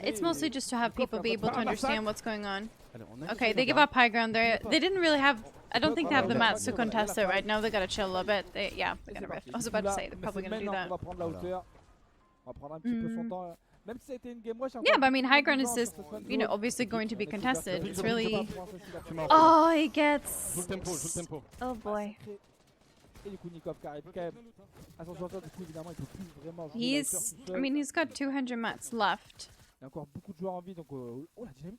It's mostly just to have people be able to understand what's going on. Okay, they give up high ground. They didn't really have... I don't think they have the mats to contest it right now. They gotta chill a little bit. Yeah, they're gonna riff. I was about to say, they're probably gonna do that. Yeah, but I mean, high ground is just, you know, obviously going to be contested. It's really... Oh, he gets... Oh boy. He's... I mean, he's got 200 mats left.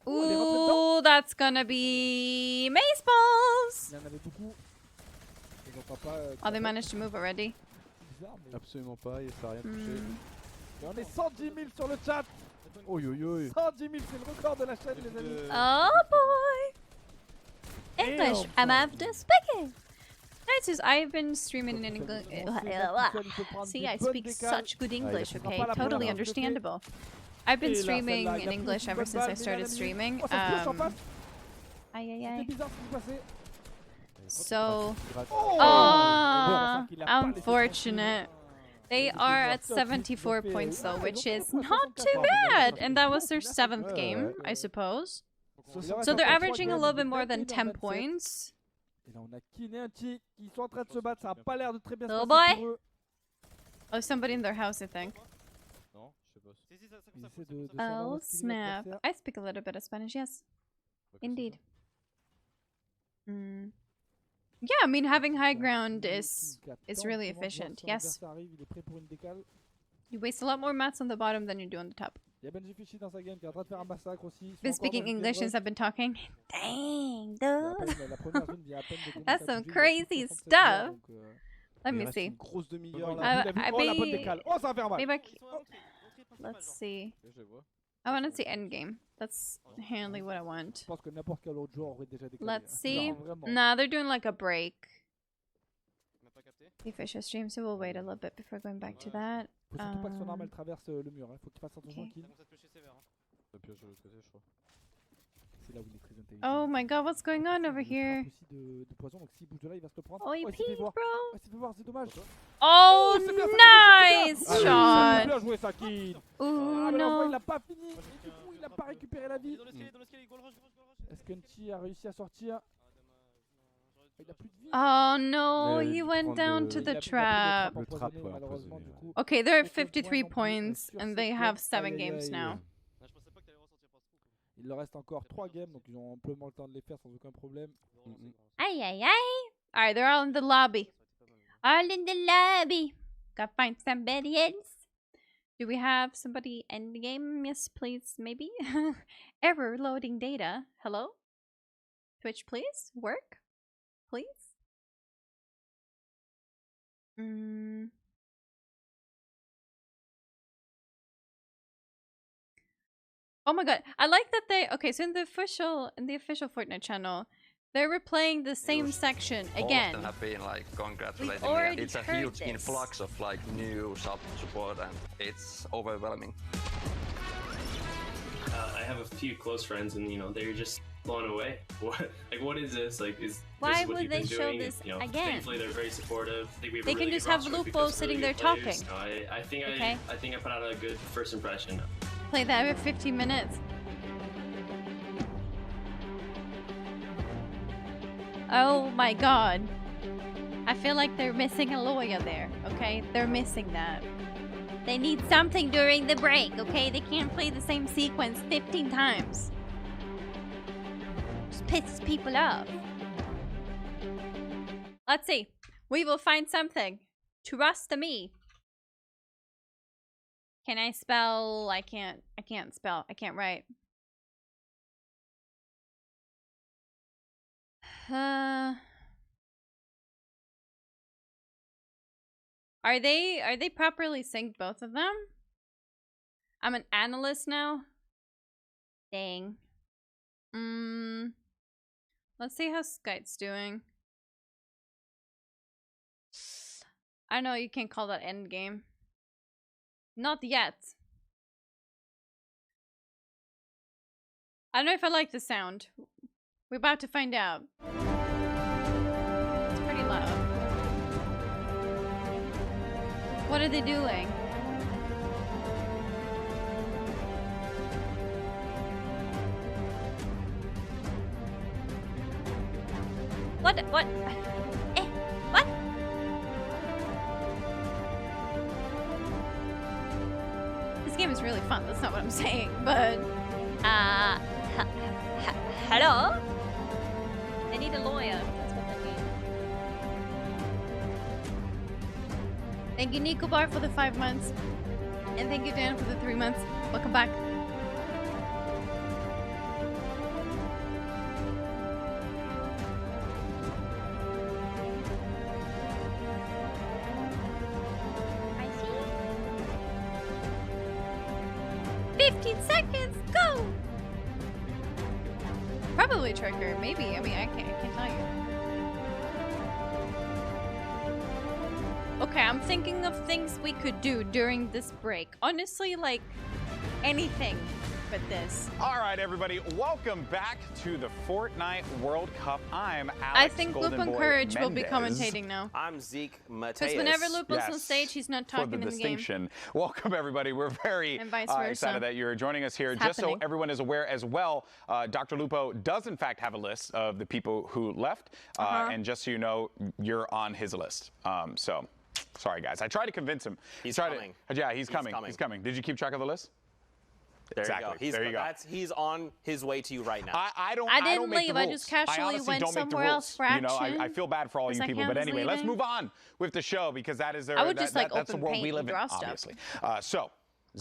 Ooh, that's gonna be... Mace balls! Oh, they managed to move already. Absolument pas, ça a rien touché. Et on est 110 000 sur le chat. 110 000, c'est le record de la chaîne, les amis. Oh boy! English, I'm after speaking. I've been streaming in English. See, I speak such good English, okay? Totally understandable. I've been streaming in English ever since I started streaming. So, unfortunate. They are at 74 points though, which is not too bad. And that was their 7th game, I suppose. So they're averaging a little bit more than 10 points. Little boy. Oh, somebody in their house, I think. Oh, snap. I speak a little bit of Spanish, yes. Indeed. Yeah, I mean, having high ground is really efficient, yes. You waste a lot more mats on the bottom than you do on the top. Been speaking English since I've been talking. Dang, dude. That's some crazy stuff. Let me see. Let's see. I want to see endgame. That's handily what I want. Let's see. Nah, they're doing like a break. The official stream, so we'll wait a little bit before going back to that. Oh my god, what's going on over here? Oh, you peed, bro. Oh, nice shot. Ooh, no. Oh no, he went down to the trap. Okay, they're at 53 points and they have 7 games now. Il leur reste encore 3 games, donc ils ont amplement le temps de les faire sans aucun problème. Aye, aye, aye. Alright, they're all in the lobby. All in the lobby. Gotta find somebody else. Do we have somebody in the game? Yes, please, maybe. Error loading data. Hello? Twitch, please? Work? Please? Oh my god, I like that they... Okay, so in the official Fortnite channel, they were playing the same section again. All of them have been like congratulating me. It's a huge influx of like new support and it's overwhelming. I have a few close friends and you know they're just blown away. What is this? Like why would they show this again? Thankfully they're very supportive. I think we have they can just have Lupo sitting there talking. So I think I put out a good first impression. Play that every 15 minutes. Oh my god. I feel like they're missing a lawyer there, okay? They're missing that. They need something during the break, okay? They can't play the same sequence 15 times. Just pisses people off. Let's see. We will find something. Trust me. Can I spell? I can't spell. I can't write. Are they properly synced, both of them? I'm an analyst now. Dang. Let's see how Skype's doing. I know you can't call that endgame. Not yet. I don't know if I like the sound. We're about to find out. It's pretty loud. What are they doing? What? What? This game is really fun. That's not what I'm saying, but hello? They need a lawyer. That's what they need. Thank you, Nico Bar, for the 5 months. And thank you, Dan, for the 3 months. Welcome back. I see. 15 seconds, go! Probably Tricker, maybe. I mean, I can't tell you. Okay, I'm thinking of things we could do during this break. Honestly, like anything but this. All right, everybody, welcome back to the Fortnite World Cup. I'm Alex I think Golden Lupin Boy Courage will be Mendez. commentating now. I'm Zeke Mateus. Because whenever Lupin's on Yes, stage, he's not for talking the in the game. distinction. Welcome, everybody. We're very And vice versa. excited that you're joining us here. It's Just happening. so everyone is aware as well, Dr. Lupo does, in fact, have a list of the people who left. And just so you know, you're on his list. So, sorry, guys. I tried to convince him. He's Tried to- coming. Yeah, he's coming. He's coming. Did you keep track of the list? There Exactly. you go. There you go. He's on his way to you right now. I don't didn't make the leave. I rules. just casually honestly went don't make the somewhere else rules. for You know, action. I feel bad for all Was you that people. Cam But was anyway, let's leaving? move on with the show because that is I would just, like, that's the open world paint we live and in, draw stuff. obviously. So,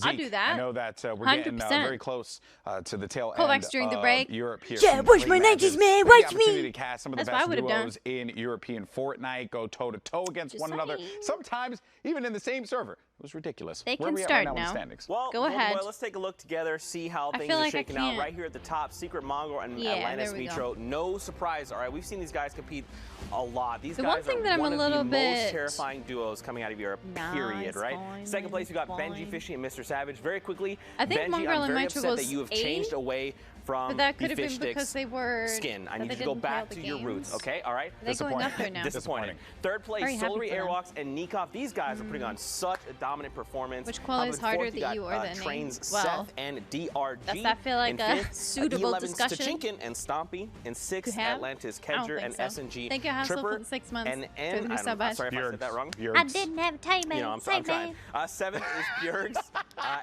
I'll Zeke, do that. I know that we're getting 100%. very close to the tail Kovacs end during the of break. Europe here. Yeah, Some watch great my matches. 90s, man, We had watch the me. opportunity to cast some of the That's what I best would've done. duos in European Fortnite, go toe-to-toe against Just one another, saying. sometimes even in the same server. It was ridiculous. They Where can are we at start right now in now. the standings? Well, Go Golden ahead. Boy, let's take a look together, see how I things feel are like I shaking out. can't. Right here at the top, Secret Mongrel and Yeah, Atlantis there we go. Mitro. No surprise, all right? We've seen these guys compete a lot. These The guys one thing are that I'm one a of little the bit- most terrifying duos coming out of Europe, period, Nice, right? fine, Second place, we got fine. Benji Fishy and Mr. Savage. Very quickly, I think Benji, Mongrel I'm and very Mitro upset was that you have A, changed away from But that could the have been fish because sticks they were skin. I that need they you to go didn't play all back the to your roots, games. okay? All right? Are they going up there now? Disappointing. Third place, Very happy Solary for them. Airwalks and Nikov. These guys are putting on such a dominant performance. Which qualifies Up in harder, fourth, the got, U or the NA? Trains Well, Seth and DRG. does that feel like in a fifth, suitable 11's discussion? Tachinkin and Stompy. In sixth, To have? Atlantis I don't Kedger think and so. SNG Thank you, Hassel, for Tripper the 6 months. and Took N. me so bad. Sorry if I said that wrong. I didn't have time, You know, I'm trying. Seventh is Bjergs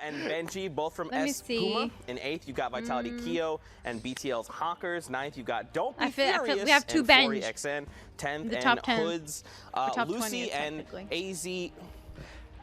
and Benji, both from Let me S see. Puma. In eighth, you got Vitality Keo and BTL's Hawkers. Ninth, you got Don't Be I feel Furious we have two and Flori Benj. XN. 10th, The and top 10. Hoods. Or top 20 Lucy and technically. AZ.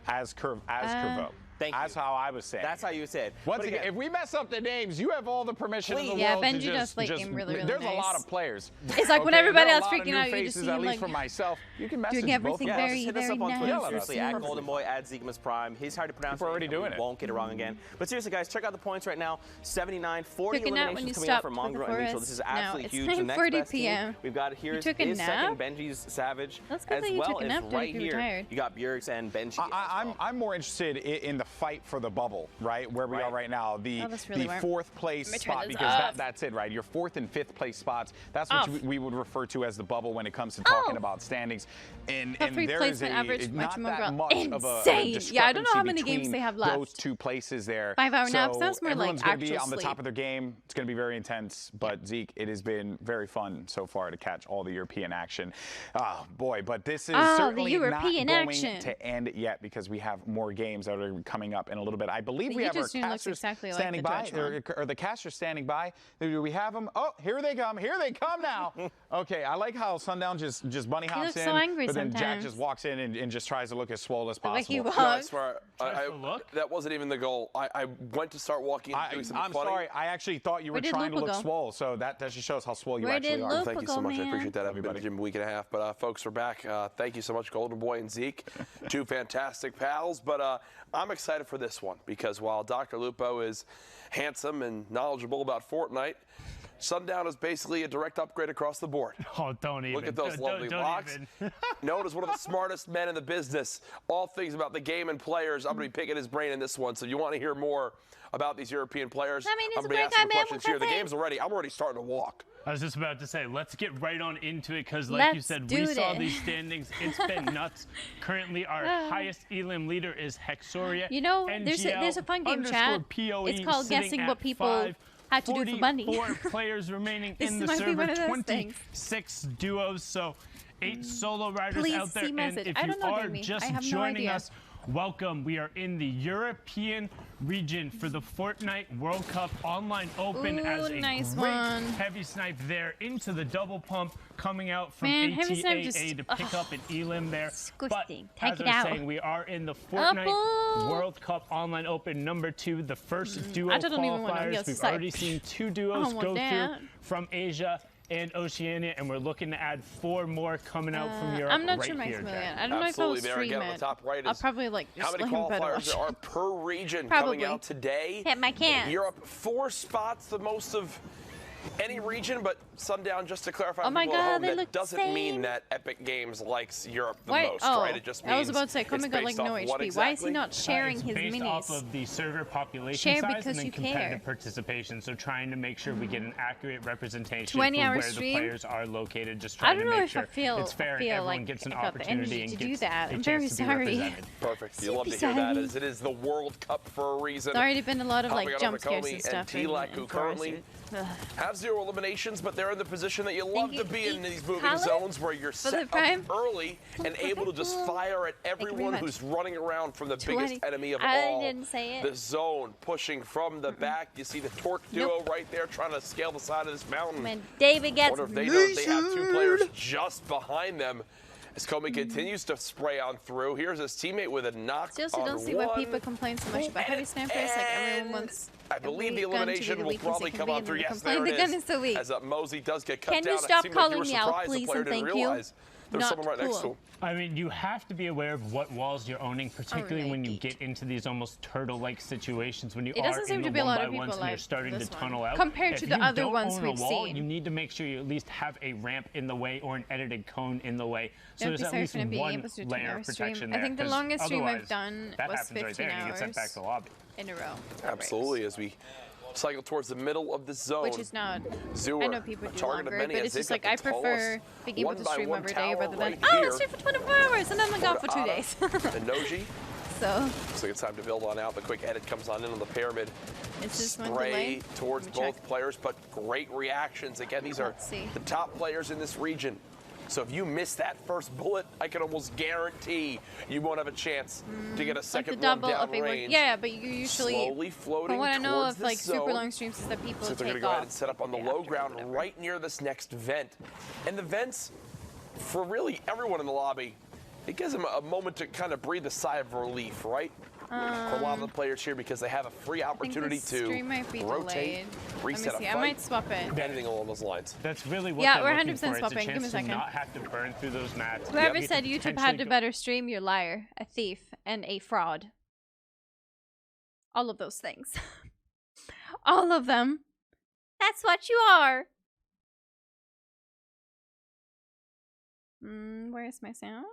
As Curvo. Thank That's you. how I was saying. That's how you said. Once But again, if we mess up the names, you have all the permission in the Please. Yeah, world to Benji does just, play game really, really There's a lot nice. of players. It's like when Okay, everybody there are else a lot of freaking new out, you faces, just see at him, least like, for myself. You can message doing both everything of us. Yeah, very, just hit us very up on nice. Twitter. Yell at us. Seriously, at Golden Boy, at Zigma's Prime. He's hard to pronounce. People are already and we doing it. Won't get it wrong again. But seriously, guys, check out the points right now. 79, 40 Took a nap when you eliminations coming out stopped for for the Mongrel and Mitchell. forest? This is No, absolutely it's huge. The next 9:40 best team p.m. we've got here is took a nap? second Benji's Savage. That's good as that you well took a nap, as dude, right if you were here, tired. you got Bjergs and Benji. I'm more interested in the fight for the bubble, right? Where we are right now. The Oh, that's really warm. fourth place Let me turn spot, this because off. that's it, right? Your fourth and fifth place spots. That's Off. what we would refer to as the bubble when it comes to talking Oh. about standings. And Top three there is placement average, not Maximum that growth. much of a Insane. Yeah, I don't know how many discrepancy games they have between left. those two places there. 5 hour so naps, that's more like everyone's gonna be actual on the top sleep. of their game. It's going to be very intense. But Zeke, it has been very fun so far to catch all the European action. Oh boy, but this is Oh, the certainly European not going action. to end yet because we have more games that are coming up in a little bit. I believe The we have our YouTube stream looks casters exactly like standing the by, Twitch one. or the casters standing by. Do we have them? Oh, here they come! Here they come now. Okay, I like how Sundown just bunny hops looks in, so angry but then Jack sometimes. just walks in and just tries to look as swole as The way possible. he No, I walks. swear, that wasn't even the goal. I went to start walking and doing something I'm funny. sorry. I actually thought you were Where did trying to Lupa look go? swole, so that just shows how swole you Where actually did are. Lupa Thank you so go, much. I man? appreciate that. I've been at the gym a week and a half, but folks, we're back. Thank you so much, Golden Boy and Zeke, two fantastic pals. But I'm excited for this one because while Dr. Lupo is handsome and knowledgeable about Fortnite, Sundown is basically a direct upgrade across the board. Oh, don't even. Look at those lovely don't locks. even. Known as one of the smartest men in the business. All things about the game and players. I'm going to be picking his brain in this one. So if you want to hear more about these European players, I mean, he's I'm a going to great ask some guy, man. questions What's here. The that thing? game's already. I'm already starting to walk. I was just about to say, let's get right on into it because, like you Let's said, do we saw this. these standings. It's been nuts. Currently, our highest elim leader is Hexoria. You know, there's a NGL fun game, _ chat. POE It's called sitting Guessing at What People 5. Had to do it for money. 44 players remaining This in the might be one server, of those things. 26 duos, so 8 solo riders Please out there. see And message. if I you don't know, are Jamie. just I have no joining idea. us, welcome. We are in the European region for the Fortnite World Cup Online Open Ooh, as a nice great one. heavy snipe there into the double pump coming out from Man, heavy snipe ATAA just- to pick up an elim there. But Disgusting. as Take I it was out. saying, we are in the Fortnite Apple. World Cup Online Open #2, the first duo I don't even wanna qualifiers. get We've snipe. already seen 2 I duos don't want go that. through from Asia and Oceania, and we're looking to add 4 more coming out from Europe. I'm not right sure here, Jack. Maximilian. I don't know Absolutely, if there I'll stream again on the it. top right I'll is probably like how just many let him better qualifiers watch there are it. per region Probably. coming out today. Hit my can. Europe, 4 spots, the most of any region, but Sundown, just to clarify Oh for my people at God, home, they that look doesn't same. mean that Epic Games likes Europe the Wait, most, oh, right? It just I was means about to say, it's Comic got like based no off what HP. Why is he exactly? not sharing It's his based minis? off of the server population Share size because and then you competitive care. participation. So trying to make sure we get an accurate representation 20-hour for where stream? the players are located. Just I trying don't to know make if sure I feel, it's fair and feel everyone like gets an I got the opportunity energy and to do gets that. a I'm chance very to be sorry. represented. Perfect. You love to Super hear that, sorry. as it is the World Cup for a reason. There's already been a lot of Hopping like on jump over scares Comey and stuff. and T-Lac, who currently have 0 eliminations, but they're in the position that you love you to be in eat these moving color zones where you're the set prime? up early and able to just fire at everyone much. who's running around from the 20. biggest enemy of I all. didn't say it. The zone pushing from the back. You see the Torque duo right there trying to scale the side of this mountain. When David gets Wonder if they know they have 2 players just behind them. As Comey continues to spray on through. Here's his teammate with a knock Seriously, on don't see why one. people complain so much about heavy snipers. Like everyone wants. I believe the every gun to be elimination the will weakest probably it can come be, on and through. then Yes, complain there the it gun is. is so weak. As Mosey does get cut Can down. you It stop seemed like you calling were me out, surprised the please, player and didn't thank you? realize there's Not someone right next to cool. him. I mean, you have to be aware of what walls you're owning, particularly when you Alright. get into these almost turtle-like situations when you It are doesn't seem in to the be a lot of 1x1s people and you're like starting to this one. tunnel out. Compared If to the you other don't ones own a we've wall, seen. you need to make sure you at least have a ramp in the way or an edited cone in the way. So Don't be there's at sorry least for not being one able to do layer 10-hour of protection stream. there. I think the 'cause longest stream I've otherwise, done that was happens right 15 there and you get sent back hours. to the lobby. In a row. Absolutely, as we cycle towards the middle of the zone. Which is not. Zooer, I know people a do target longer, of many but as it's they've just got like the I prefer tallest being able to stream 1x1 every day tower rather than right oh, here. let's stream for 24 hours and then I'm gone for 2 days. And Noji. So Looks like it's time to build on out. The quick edit comes on in on the pyramid. it's just one Spray delay. towards Let me both check. players, but great reactions. Again, these are Let's see. the top players in this region. So if you miss that first bullet, I can almost guarantee you won't have a chance to get a Like the second one double down of a one. range. Yeah, but you usually. Slowly floating From what I know towards of the like super zone. long streams is that people So they're going to take go ahead off. and set up on the day low after, ground whatever. right near this next vent. And the vents, for really everyone in the lobby, it gives them a moment to kind of breathe a sigh of relief, right? For a lot of the players here because they have a free I think opportunity the to stream might be rotate, delayed. reset Let a me see. fight, I might swap it. anything along those lines. That's really what Yeah, they're we're looking 100% for. It's swapping. a Give me a chance to second. not have to burn through those mats. Whoever You said could YouTube had potentially a better stream, you're a liar, a thief, and a fraud. All of those things. All of them. That's what you are. Where's my sound?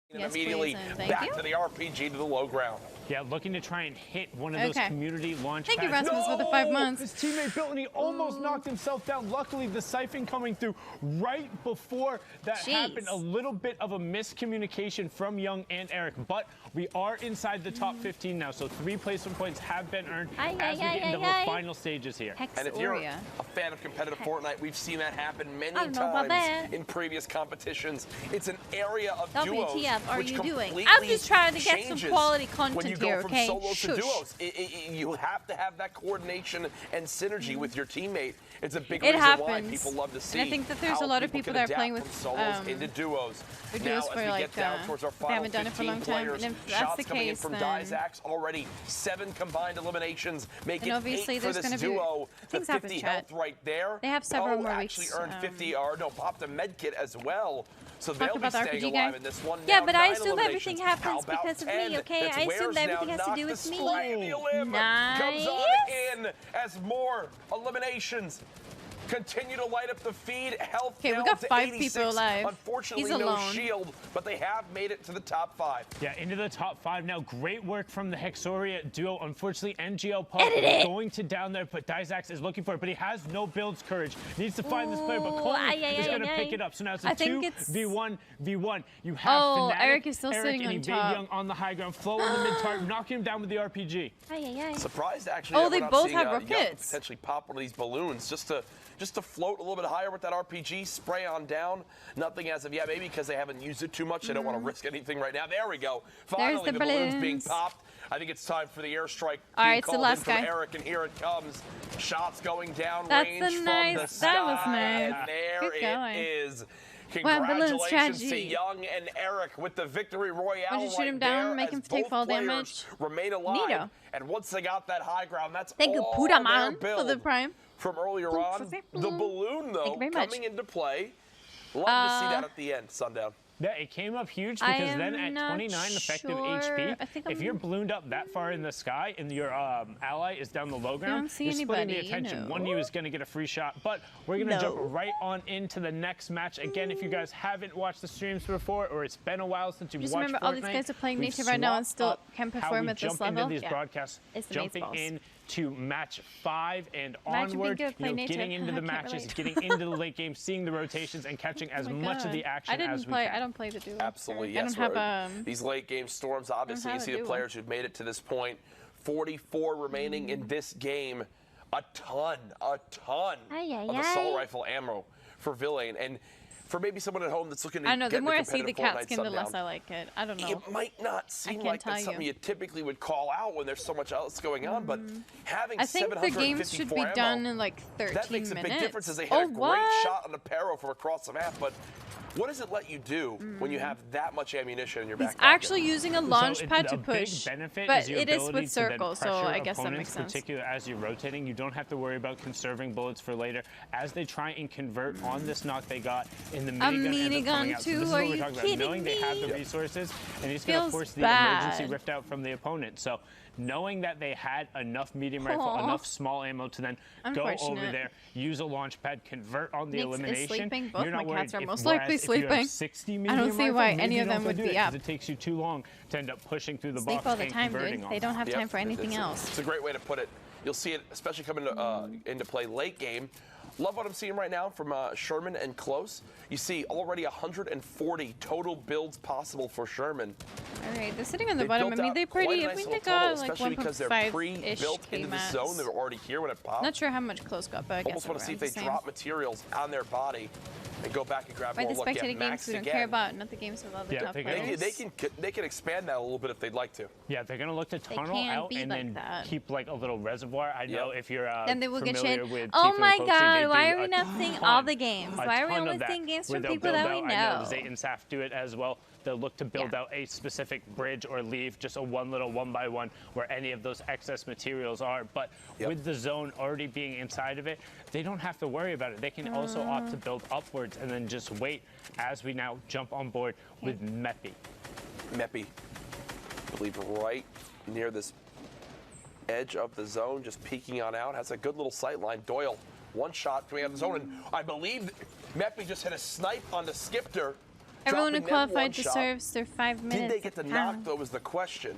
And Yes, immediately please, and thank back you. to the RPG to the low ground. Yeah, looking to try and hit one of those Okay. community launch Thank you, pads. Rasmus, for the 5 months. His teammate built and he almost knocked himself down. Luckily, the siphon coming through right before that Jeez. happened. A little bit of a miscommunication from Young and Eric, but we are inside the top 15 now, so 3 placement points have been earned Aye, as we aye, get into aye, the aye. final stages here. And if you're Hexoria. a fan of competitive Fortnite, we've seen that happen many I don't know about times that. in previous competitions. It's an area of duos WTF are which you doing? completely I'm just trying to get some changes quality when content you go here, from okay? solos to Shush. duos. You have to have that coordination and synergy with your teammate. It's a big It reason why happens. people love to see. And I think that there's how a lot of people people can that are playing adapt with, from solos into duos. or Now, duos as for, we like, get down towards our they final haven't done it for a 15 long time, players, and if that's shots the coming in case, from then- Dizax already 7 combined eliminations, making And obviously 8 for there's this gonna be- duo. The things happen, 50 chat. health right there. They have several Poe more actually weeks, earned 50, or no, popped a med kit as well. So Talk they'll be about the staying RPG alive guy. in this one. Yeah, Now but I 9 assume everything eliminations. happens How about because of 10? me, okay? That's I assume Wares that everything now has to do knocked with the me. spray of the limb comes on Nice. in as more eliminations continue to light up the feed. Health Okay, we down got to 5 86. people alive. Unfortunately, He's no alone. shield, but they have made it to the top 5. Yeah, into the top 5 now. Great work from the Hexoria duo. Unfortunately, NGL Pup going to down there, but Dizax is looking for it, but he has no builds courage. Needs to find this player, but Coleman is going to pick it up. So now it's a 2v1v1. You have Fnatic, Eric is still sitting and on Evade top. Young on the high ground. Flow in the mid-target, knocking him down with the RPG. Surprised, actually. Oh, that they we're not both seeing, have Young rockets. potentially pop one of these balloons just to float a little bit higher with that RPG, spray on down. Nothing as of yet, maybe because they haven't used it too much. They don't want to risk anything right now. There we go. Finally, the balloons being popped. I think it's time for the airstrike. All right, it's the called last in from guy. Eric, and here it comes. Shots going down That's range a from nice- the sky. that was nice. And there Good going. it is. Wow, balloon Congratulations to strategy. Young and Eric with the victory royale. Why don't you shoot him right down, there make as him take both fall players damage? Remain alive. Neato. And once they got that high ground, that's Thank you, all Puda their man, for build the prime. from earlier on. The balloon, though, very much. coming into play. Love to see that at the end, Sundown. Yeah, it came up huge I because am then at not 29 effective sure. HP, I think if I'm- you're ballooned up that far in the sky and your ally is down the low ground, don't see you're splitting the anybody, attention. One of you is going to get a free shot, but we're going to jump right on into the next match. Again, if you guys haven't watched the streams before or it's been a while since you've Just watched remember, all these Fortnite, guys are playing we've native right now and swapped still up can how perform we at this jump level. into these Yeah. broadcasts, It's the jumping maze balls. in to match 5 and Imagine being onward, good at playing getting native. into the I can't matches, relate. getting into the late game, seeing the rotations, and catching as Oh my much of the God. action I didn't as we play. can. I don't play the duo. Absolutely, I yes. don't have These late game storms, obviously, you have see a the duo. players who've made it to this point. 44 remaining in this game. A ton of assault rifle ammo for Villain. And for maybe someone at home that's looking to I know. get The more I into see the competitive cat Fortnite skin, the less Sundown, I like it. I don't know. it might not seem can't like tell that's something you. you typically would call out when there's so much else going on, but having I think the 754 games should be ammo, done in like 13 that makes minutes. a big difference as they hit Oh, a great what? shot on the Paro from across the map. But what does it let you do when you have that much ammunition in your back He's pocket? actually using a launch pad a to big push, benefit but is your it is ability with to then circle, so pressure I guess that opponents, makes sense. particularly as you're rotating. You don't have to worry about conserving bullets for later. As they try and convert on this knock they got in the minigun, ends up minigun coming out. So too? this is Are what we're you talking about. kidding Knowing they have the me? resources, and he's going to Feels force the bad. emergency rift out from the opponent. So knowing that they had enough medium rifle, Aw. enough small ammo to then go over Unfortunate. there, use a launch pad, convert on the Nyx is elimination. sleeping. Both you're not my cats worried. are most Whereas likely if you have sleeping. 60 I don't medium see rifle, why maybe any you of don't them go would do be it 'cause up. It takes you too long to end up pushing through the Sleep box all the and time, converting dude. on They them. don't have time for anything else. It's a great way to put it. You'll see it, especially coming into play late game. Love what I'm seeing right now from Sherman and Close. You see already 140 total builds possible for Sherman. All right, they're sitting on the They bottom. I built mean, out they quite a pretty. I nice think little they got total, like especially because they're 1.5-ish pre-built into the zone. They were already here when it popped. Not sure how much close got, but I Almost guess want to see if around they the same. drop materials on their body and go back and grab By more. the Look, spectator yeah, games Max we don't again. care about, not the games with other Yeah, top they're gonna- players. They can expand that a little bit if they'd like to. Yeah, they're going to look to tunnel can out be and like then that. keep like a little reservoir. I know if you're Then they will get familiar shade. with Oh Tifa my and Foxy, they god, why do are we a not seeing ton- all the games? a Why are we ton of only that, seeing games where from they'll people build that we out, I know know? Zayt and Saf do it as well. They'll look to build Yeah. out a specific bridge or leave just a one little 1x1 where any of those excess materials are. But with the zone already being inside of it, they don't have to worry about it. They can also opt to build upwards and then just wait as we now jump on board with Meppy. Meppy, I believe right near this edge of the zone, just peeking on out, has a good little sight line. Doyle, one shot coming out of the zone, and I believe Meppy just hit a snipe onto Skipter. Everyone who dropping them one qualified shot. deserves their 5 minutes. Did they get the of knock, pound. though, was the question.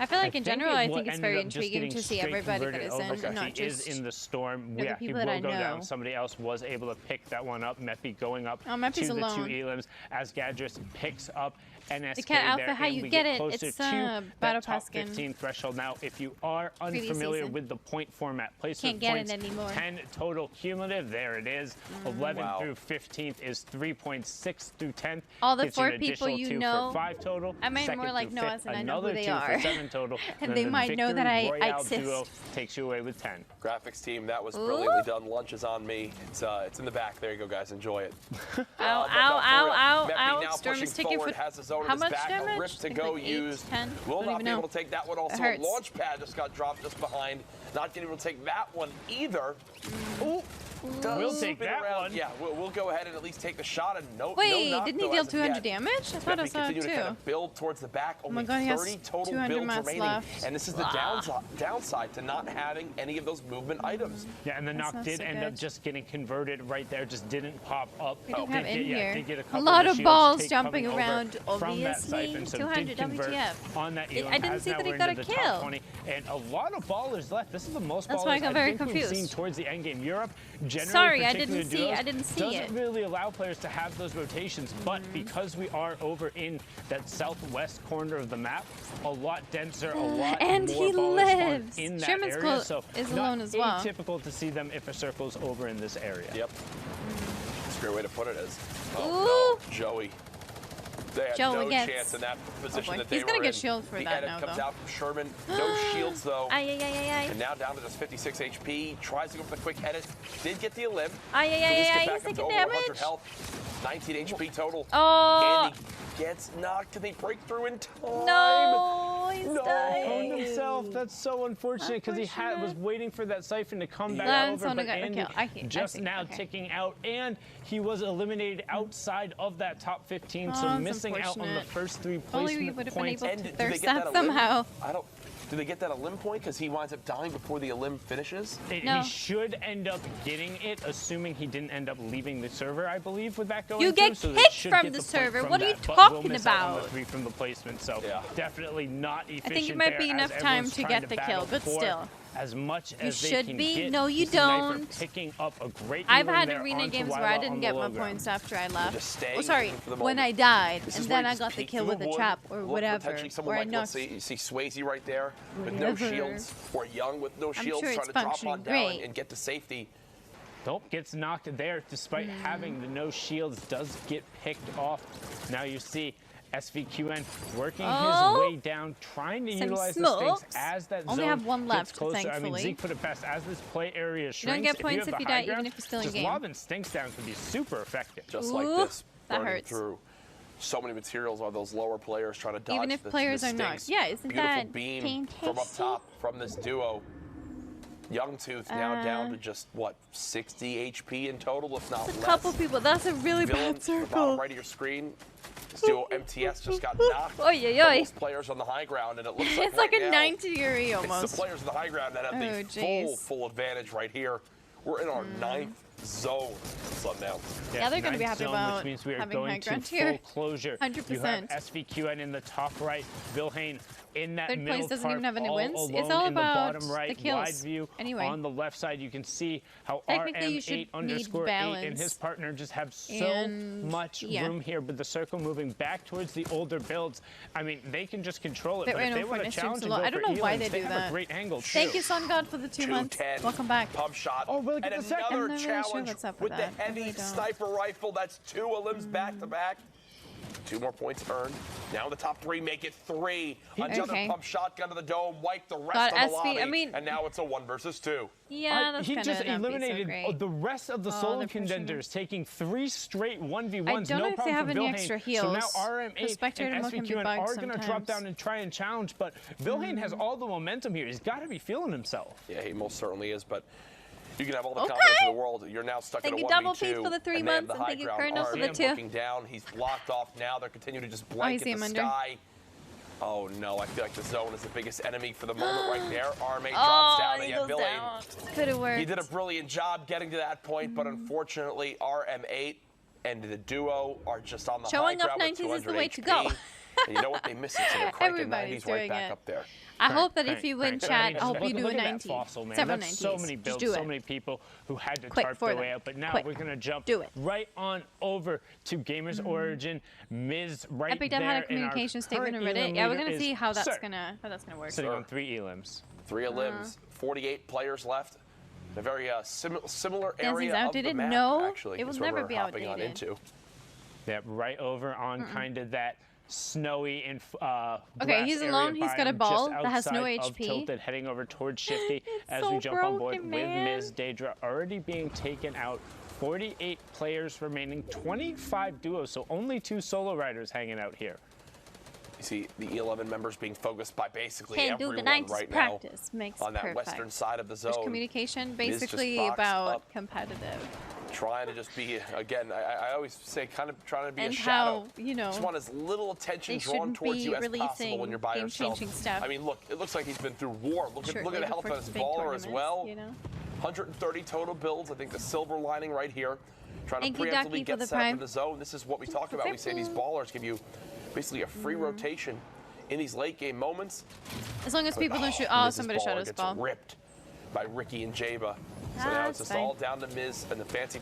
I feel like in general, I think what it's very ended up just intriguing getting to see straight everybody that converted is over in, because and not he just. is in the storm. the Yeah, he people will that I go know. down. Somebody else was able to pick that one up. Meppy going up Oh, Meppy's to the alone. 2 elims as Gadris picks up NSK The cat alpha, there, how and you we get it, closer it's, to Battle that Pass top skin. 15 threshold. Now, if you are Previous unfamiliar season. with the point format, Can't placement get points, it anymore. 10 total cumulative. There it is. 11 Wow. through 15th is 3.6 through 10th. All the Gets you 4 an people additional you 2 know. for 5 total. I meant more Second like through Noah, fifth, and I know who another they 2 are. for 7 total. And then they the might know that Victory I Royale exist. duo takes you away with 10. Graphics team, that was brilliantly done. Lunch is on me. It's in the back. There you go, guys. Enjoy it. Ow, But ow, no, for ow, real, ow, Meppy ow. now Storm pushing is taking forward, foot. has his own in How his much back, damage? a rip I to think go like 8, used. 10. Will Don't not even be know. able to take that one. Also, It hurts. launch pad just got dropped just behind. Not getting able to take that one either. Ooh, We'll take spin that around. one. Yeah, we'll go ahead and at least take the shot. And no Wait, knock, didn't he though, deal as of 200 yet. damage? I thought I We saw it continue too. to kind of build towards the back. Oh Only my god, he has 30 total 200 builds mats remaining. left. And this is the downside to not having any of those movement items. Yeah, and the That's knock not did so end up good. just getting converted right there. Just didn't pop up. We do have in Yeah, here did get a couple lot the of shields balls take jumping coming over around, from that obviously. siphon, so 200 did convert WTF. on that Elam, I didn't as see now that he we're got into a the kill. top 20, and a lot of ballers left. This is the most That's ballers why I got very think we've seen confused. towards the end game. Europe, generally, Sorry, I particularly didn't see- duos, I didn't see doesn't it. really allow players to have those rotations, but because we are over in that southwest corner of the map, a lot denser, a lot And more he ballers lives. spawn in that Sherman's area, close so is not alone as well. atypical to see them if a circle's over in this area. Yep. That's a great way to put it. As Ooh. no, Joey. They had Joey no gets- chance in that position boy. that they He's were gonna get in. shield for the that edit now, comes though. out from Sherman. No shields though. Ay, ay, ay, ay, And now down to just 56 HP. Tries to go for the quick edit. Did get the elim. ay. Ay, ay, At least ay, get ay, back he's up to taking over 100 damage. health. 19 HP total. Oh, And he gets knocked. Can they break through in time? no, he's No. Owned dying. himself. That's so unfortunate because he was waiting for that siphon to come back Then over, someone but got the Andy kill. I just see. now Okay. ticking out, and he was eliminated outside of that top 15, Oh, so that's missing out on the unfortunate. first 3 Only we placement would have been points. able And to do they thirst get that that elim? somehow. I don't. Do they get that elim point because he winds up dying before the elim finishes? No. He should end up getting it, assuming he didn't end up leaving the server, I believe, with that going You through. get So they kicked should from get the point server. from What are you that, but talking we'll miss out on the about? 3 from the placement, so Yeah. definitely not efficient. I think it might be there, enough as time everyone's to trying get the battle kill, but for still. as much You as they should can be. get. No, you Sniper don't. picking up a great I've elim had there arena onto games where Ryla I on didn't the get low my ground. points after I left. Just staying Oh, sorry, in for the when I moment. died, This and is then where I you got just the peek kill through with the the wood, trap or look for whatever. potentially someone Or I like, let's knocked. see, you see Swayze right there with no Whatever. shields, or Young with no shields, sure trying it's to drop on functioning down great. and get to safety. Nope, gets knocked there despite having the no shields, does get picked off. Now you see SVQN working Oh. his way down, trying to Some utilize the smokes. stinks as that Only zone have one gets left, closer. I mean, thankfully. Zeke put it best as this play area shrinks. don't get points have if the you high die, even ground, if you're still in just game. lobbing stinks down could be super effective. Just Ooh, like this, that burning hurts. through so many materials are those lower players trying to dodge Even if the players are not. stings. Yeah, isn't Beautiful that beam from up fantastic? top from this duo. Youngtooth now down to just, what, 60 HP in total, if not It's a less. couple people. That's a really Villain, bad the bottom circle. right of your screen. This duo MTS just got knocked. Oy, oy, oy. Most players on the high ground, and it looks like It's like right a now, 90-degree it's the almost. players on the high ground that have Oh, the jeez. full advantage right here. We're in our ninth zone. Sundown. Yeah, they're gonna be ninth happy zone, about which means we are having high going to ground full here. closure. 100%. You have SVQN in the top right, Vilhane in that Third middle place doesn't part, even have any all wins. alone It's all in the about bottom right, the kills. wide view. Anyway. On the left side, you can see how Technically, you should RM8 need _8 and balance. his partner just have so And, much yeah. room here, but the circle moving back towards the older builds. I mean, they can just control it, Bit but if they random want for to an challenge instant and go I don't for know why elims, they do have that. a great angle Thank too. you, Sun God, for the 2 months. 210. Welcome back. Pump shot. Oh, really? And Get the second. another I'm not really sure challenge what's up with with the that. I heavy really don't. sniper rifle. That's 2 elims back to back. 2 more points earned. Now the top 3 make it 3. Another Okay. pump shotgun to the dome, wipe the rest Got of the SV. lobby. I mean- and now it's a 1 versus 2. Yeah, that's He kind just of not be so eliminated great. the rest of the Oh, solo they're pushing contenders, taking 3 straight 1v1s. I don't know no if they problem have for any Vilhane. extra So now heals. RM8 The spectator and mode can be SVQN bugged are going to drop sometimes. down and try and challenge, but Vilhane has all the momentum here. He's got to be feeling himself. Yeah, he most certainly is, but you can have all the Okay. confidence in the world. You're now stuck Thank in a you, 1v2. Double P, for the 3 and they have months, the and high thank you, ground. Colonel, for the RM 2. looking down. He's blocked off now. They're continuing to just I blanket see him the under. sky. Oh no, I feel like the zone is the biggest enemy for the moment right there. RM8 drops Oh, down he and yet goes Villain. down. Could have worked. He did a brilliant job getting to that point, but unfortunately RM8 and the duo are just on the Showing high off ground with 90s is the 200 way to HP. go. And you know what? They miss it, so they're cranking Everybody's 90s right doing back it. up there. I hope that if Crank, you win crank. chat, I Just hope you look- do look a at that 90. fossil, man. Several That's 90s. so many Just builds, do so it. many people who had to Quick, tarp for their them. way out. But now Quick. we're going to jump Do it. right on over to Gamers Origin. Miz right Epic there. Dev had a in our communication statement current on Reddit. elim Yeah, we're leader gonna is see how that's Sir, gonna work. sitting on 3 elims. 3 elims, 48 players left. A very similar Dancing's area of the outdated? map, No, actually, it will is where never we're be hopping on outdated. into. Yeah, right over on kind of that snowy and Okay, grass he's area alone, he's got a biome ball just that has no outside of HP. Tilted, heading over towards Shifty as so we jump on board broken, with man. Miz Daedra already being taken out. 48 players remaining, 25 duos, so only 2 solo riders hanging out here. You see the E11 members being focused by basically Can't do the everyone nice right practice. now Makes on that perfect. western side of the There's zone. communication Miz just basically boxed about up, competitive. trying to just be, again, I always say kind of trying to be And a shadow. how, you know, just want as little attention they drawn shouldn't towards be you as possible releasing when you're by yourself. game-changing stuff I mean, look, it looks like he's been through war. Look at the health of his baller as well. You know? 130 total builds. I think the silver lining right here. Trying Thank to you, preemptively Ducky, for get the set up in prime. the zone. This is what we talk about. We say these ballers give you basically a free rotation in these late game moments. As long as But, people don't shoot. Miz's Oh, somebody shot baller his gets ball. ripped by Ricky and Jaba. So now it's That's just all down to Miz and the fancy